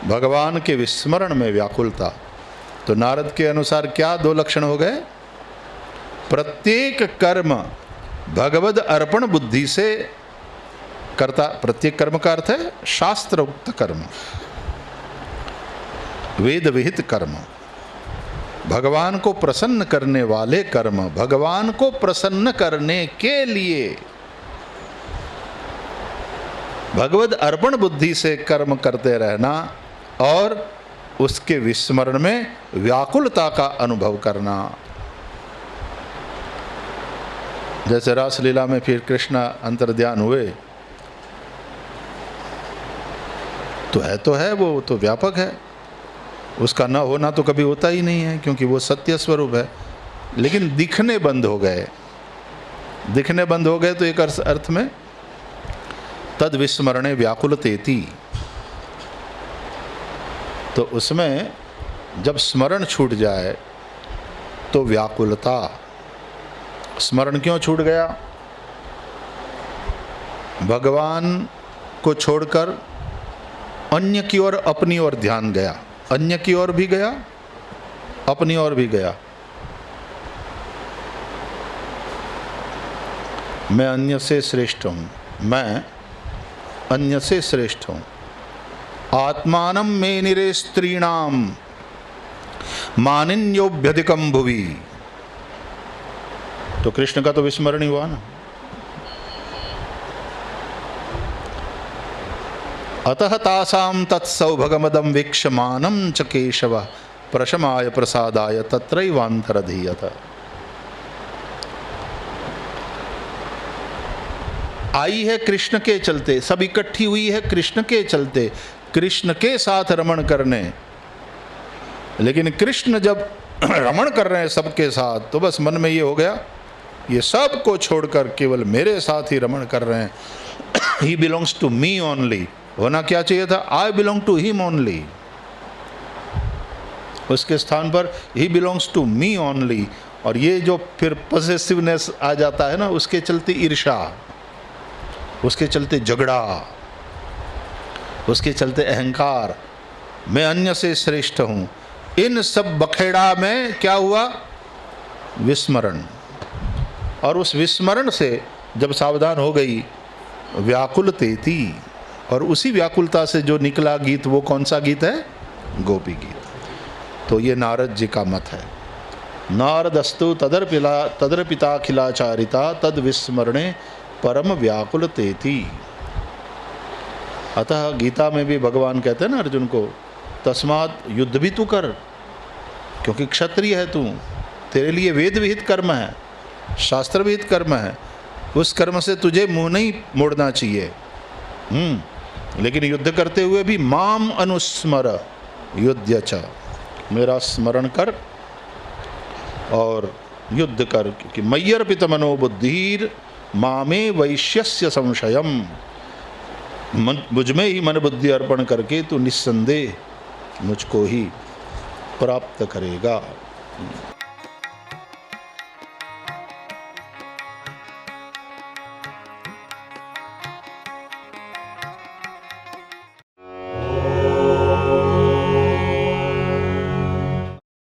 भगवान के विस्मरण में व्याकुलता। तो नारद के अनुसार क्या दो लक्षण हो गए? प्रत्येक कर्म भगवद अर्पण बुद्धि से करता। प्रत्येक कर्म का अर्थ है शास्त्र उक्त कर्म, वेद विहित कर्म, भगवान को प्रसन्न करने वाले कर्म, भगवान को प्रसन्न करने के लिए भगवद अर्पण बुद्धि से कर्म करते रहना और उसके विस्मरण में व्याकुलता का अनुभव करना। जैसे रासलीला में फिर कृष्ण अंतर्ध्यान हुए, तो है वो तो व्यापक है, उसका न होना तो कभी होता ही नहीं है, क्योंकि वो सत्य स्वरूप है। लेकिन दिखने बंद हो गए, दिखने बंद हो गए तो एक अर्थ में तद विस्मरणे व्याकुलतेति। तो उसमें जब स्मरण छूट जाए तो व्याकुलता। स्मरण क्यों छूट गया? भगवान को छोड़कर अन्य की ओर, अपनी ओर ध्यान गया। अन्य की ओर भी गया, अपनी ओर भी गया। मैं अन्य से श्रेष्ठ हूं, मैं अन्य से श्रेष्ठ हूं। आत्मानं मे निरे स्त्रीणाम मानिन्योभ्यधिकम भुवि। तो कृष्ण का तो विस्मरण ही हुआ ना। अतः तासाम तत्सौभगमदम वीक्षमानं च केशव प्रशमाय प्रसादाय तत्रैवान्तरधीयत। आई है कृष्ण के चलते, सब इकट्ठी हुई है कृष्ण के चलते, कृष्ण के साथ रमण करने। लेकिन कृष्ण जब रमण कर रहे हैं सबके साथ, तो बस मन में ये हो गया, ये सब को छोड़कर केवल मेरे साथ ही रमण कर रहे हैं। He belongs to me only. होना क्या चाहिए था? I belong to him only. उसके स्थान पर he belongs to me only. और ये जो फिर पॉसेसिवनेस आ जाता है ना, उसके चलते ईर्ष्या, उसके चलते झगड़ा, उसके चलते अहंकार, मैं अन्य से श्रेष्ठ हूं, इन सब बखेड़ा में क्या हुआ? विस्मरण। और उस विस्मरण से जब सावधान हो गई, व्याकुलतेति। और उसी व्याकुलता से जो निकला गीत, वो कौन सा गीत है? गोपी गीत। तो ये नारद जी का मत है। नारदस्तु तदर्पिताखिलाचारिता तद विस्मरणे परम व्याकुलतेति। अतः गीता में भी भगवान कहते हैं ना अर्जुन को, तस्मात् युद्ध भी तू कर, क्योंकि क्षत्रिय है तू, तेरे लिए वेद विहित कर्म है, शास्त्र विहित कर्म है, उस कर्म से तुझे मुंह नहीं मोड़ना चाहिए। लेकिन युद्ध करते हुए भी माम अनुस्मर युद्ध च, मेरा स्मरण कर और युद्ध कर, क्योंकि मय्यर्पित मनोबुद्धिर मामे वैश्यस्य संशयम। मुझ में ही मन बुद्धि अर्पण करके तू निस्संदेह मुझको ही प्राप्त करेगा।